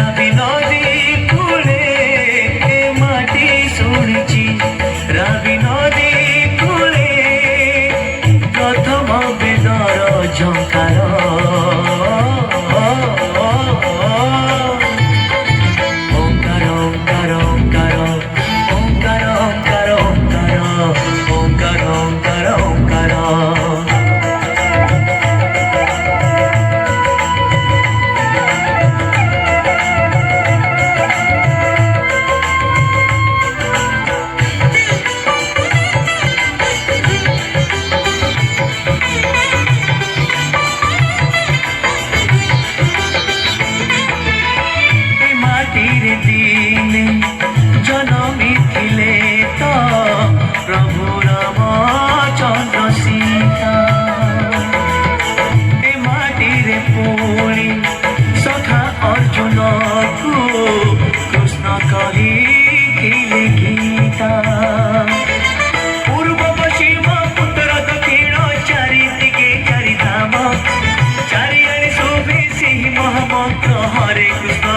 রাবি নদী কূলে এ মাটি শুনেছি রাবি নদী কূলে প্রথম বেদর ঝঙ্কার ওঙ্কার ওঙ্কার ওঙ্কার ওঙ্কার ওঙ্কার ওঙ্কার ওঙ্কার ওঙ্কার ওঙ্কার दिने जनमी थिले तो प्रभु राम चंद्र सीता ए माटी रे पुणी सखा अर्जुन को कृष्ण कही थिले गीता पूर्व पश्चिम उत्तर दक्षिण चारि दिगे चारि धाम चारिआडे शोभे ସେହି ମହାମନ୍ତ୍ର ହରେ କୃଷ୍ଣ